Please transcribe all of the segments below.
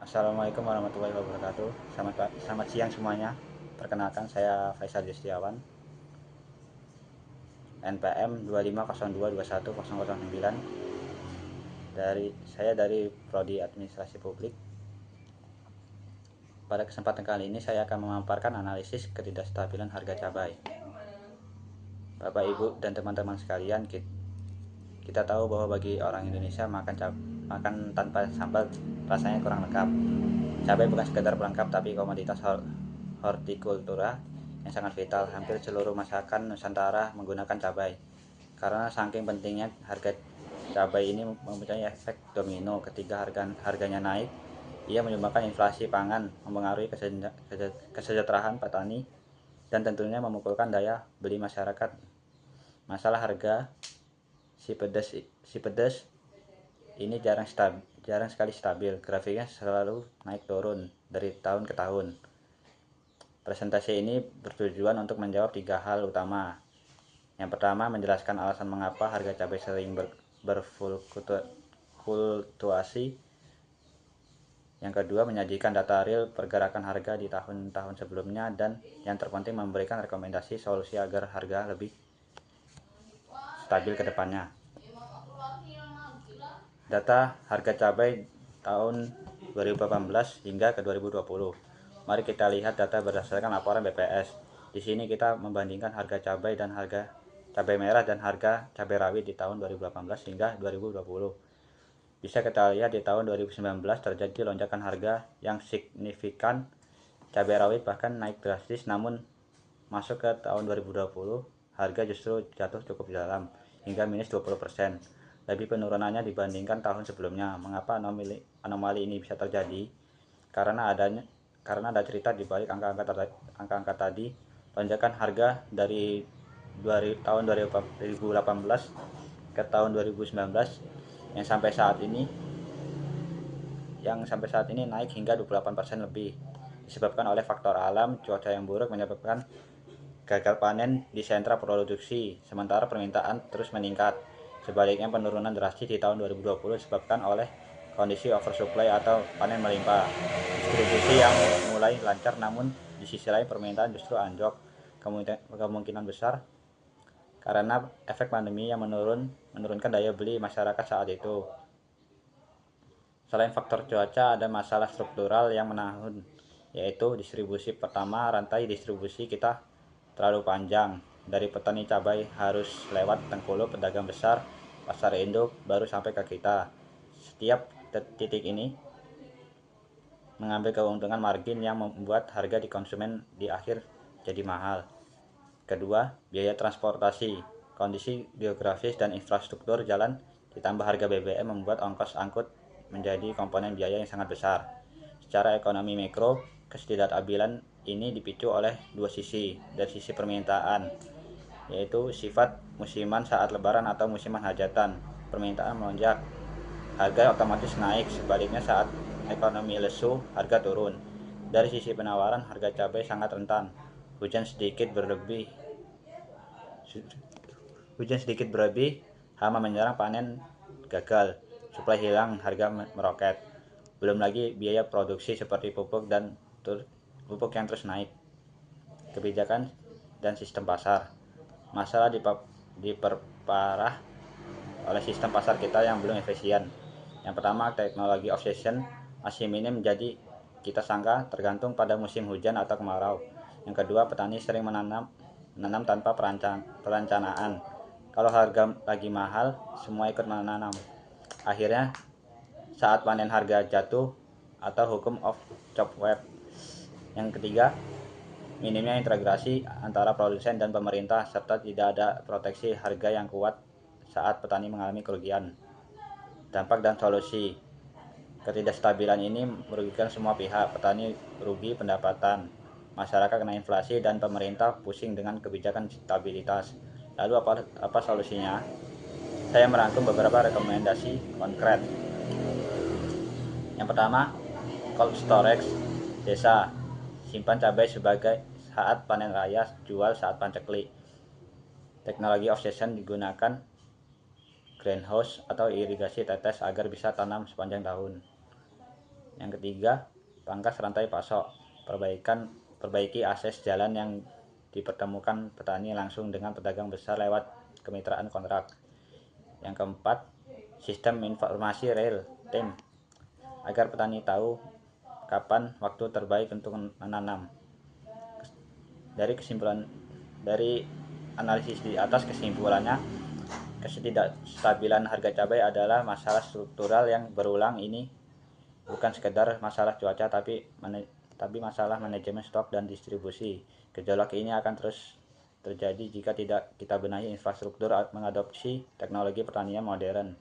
Assalamualaikum warahmatullahi wabarakatuh. Selamat siang semuanya. Perkenalkan, saya Faisal Justiawan, NPM 2502210009. Saya dari Prodi Administrasi Publik. Pada kesempatan kali ini saya akan memaparkan analisis ketidakstabilan harga cabai. Bapak, Ibu, dan teman-teman sekalian, kita tahu bahwa bagi orang Indonesia makan tanpa sambal rasanya kurang lengkap. Cabai bukan sekedar pelengkap, tapi komoditas hortikultura yang sangat vital. Hampir seluruh masakan Nusantara menggunakan cabai. Karena saking pentingnya, harga cabai ini mempunyai efek domino. Ketika harganya naik, ia menyumbangkan inflasi pangan, mempengaruhi kesejahteraan petani, dan tentunya memukulkan daya beli masyarakat. Masalah harga si pedas ini jarang sekali stabil. Grafiknya selalu naik turun dari tahun ke tahun. Presentasi ini bertujuan untuk menjawab 3 hal utama. Yang pertama, menjelaskan alasan mengapa harga cabai sering berfluktuasi. Yang kedua, menyajikan data real pergerakan harga di tahun-tahun sebelumnya. Dan yang terpenting, memberikan rekomendasi solusi agar harga lebih stabil ke depannya. Data harga cabai tahun 2018 hingga ke 2020. Mari kita lihat data berdasarkan laporan BPS. Di sini kita membandingkan harga cabai merah dan harga cabai rawit di tahun 2018 hingga 2020. Bisa kita lihat di tahun 2019 terjadi lonjakan harga yang signifikan. Cabai rawit bahkan naik drastis, namun masuk ke tahun 2020 harga justru jatuh cukup dalam, hingga minus 20%. Lebih penurunannya dibandingkan tahun sebelumnya. Mengapa anomali ini bisa terjadi? Karena ada cerita di balik angka-angka tadi. Lonjakan harga dari tahun 2018 ke tahun 2019 yang sampai saat ini naik hingga 28% lebih, disebabkan oleh faktor alam. Cuaca yang buruk menyebabkan gagal panen di sentra produksi, sementara permintaan terus meningkat. Sebaliknya, penurunan drastis di tahun 2020 disebabkan oleh kondisi oversupply atau panen melimpah. Distribusi yang mulai lancar, namun di sisi lain permintaan justru anjlok. Kemungkinan besar karena efek pandemi yang menurunkan daya beli masyarakat saat itu. Selain faktor cuaca, ada masalah struktural yang menahun, yaitu distribusi. Pertama, rantai distribusi kita terlalu panjang. Dari petani cabai harus lewat Tengkuluk, pedagang besar, pasar induk, baru sampai ke kita. Setiap titik ini mengambil keuntungan margin yang membuat harga di konsumen di akhir jadi mahal. Kedua, biaya transportasi. Kondisi geografis dan infrastruktur jalan ditambah harga BBM membuat ongkos angkut menjadi komponen biaya yang sangat besar. Secara ekonomi mikro, ketidakstabilan ini dipicu oleh dua sisi. Dari sisi permintaan, yaitu sifat musiman saat lebaran atau musiman hajatan, permintaan melonjak, harga otomatis naik. Sebaliknya, saat ekonomi lesu, harga turun. Dari sisi penawaran, harga cabai sangat rentan. Hujan sedikit berlebih, hama menyerang, panen gagal, suplai hilang, harga meroket. Belum lagi biaya produksi seperti pupuk yang terus naik. Kebijakan dan sistem pasar. Masalah diperparah oleh sistem pasar kita yang belum efisien. Yang pertama, teknologi obsession masih minim, jadi kita sangka tergantung pada musim hujan atau kemarau. Yang kedua, petani sering menanam tanpa perencanaan. Kalau harga lagi mahal, semua ikut menanam. Akhirnya saat panen harga jatuh, atau hukum of chop web. Yang ketiga, minimnya integrasi antara produsen dan pemerintah, serta tidak ada proteksi harga yang kuat saat petani mengalami kerugian. Dampak dan solusi. Ketidakstabilan ini merugikan semua pihak. Petani rugi pendapatan, masyarakat kena inflasi, dan pemerintah pusing dengan kebijakan stabilitas. Lalu apa solusinya? Saya merangkum beberapa rekomendasi konkret. Yang pertama, cold storage desa. Simpan cabai sebagai saat panen raya, jual saat panceklik. Teknologi off-season digunakan, greenhouse atau irigasi tetes agar bisa tanam sepanjang tahun. Yang ketiga, pangkas rantai pasok. Perbaiki akses jalan yang dipertemukan petani langsung dengan pedagang besar lewat kemitraan kontrak. Yang keempat, sistem informasi real time agar petani tahu kapan waktu terbaik untuk menanam. Dari analisis di atas, kesimpulannya, ketidakstabilan harga cabai adalah masalah struktural yang berulang. Ini bukan sekedar masalah cuaca, tapi masalah manajemen stok dan distribusi. Gejolak ini akan terus terjadi jika tidak kita benahi infrastruktur, mengadopsi teknologi pertanian modern,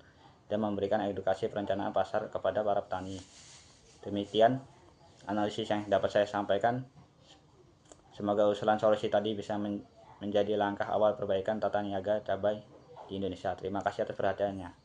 dan memberikan edukasi perencanaan pasar kepada para petani. Demikian analisis yang dapat saya sampaikan. Semoga usulan solusi tadi bisa menjadi langkah awal perbaikan tata niaga cabai di Indonesia. Terima kasih atas perhatiannya.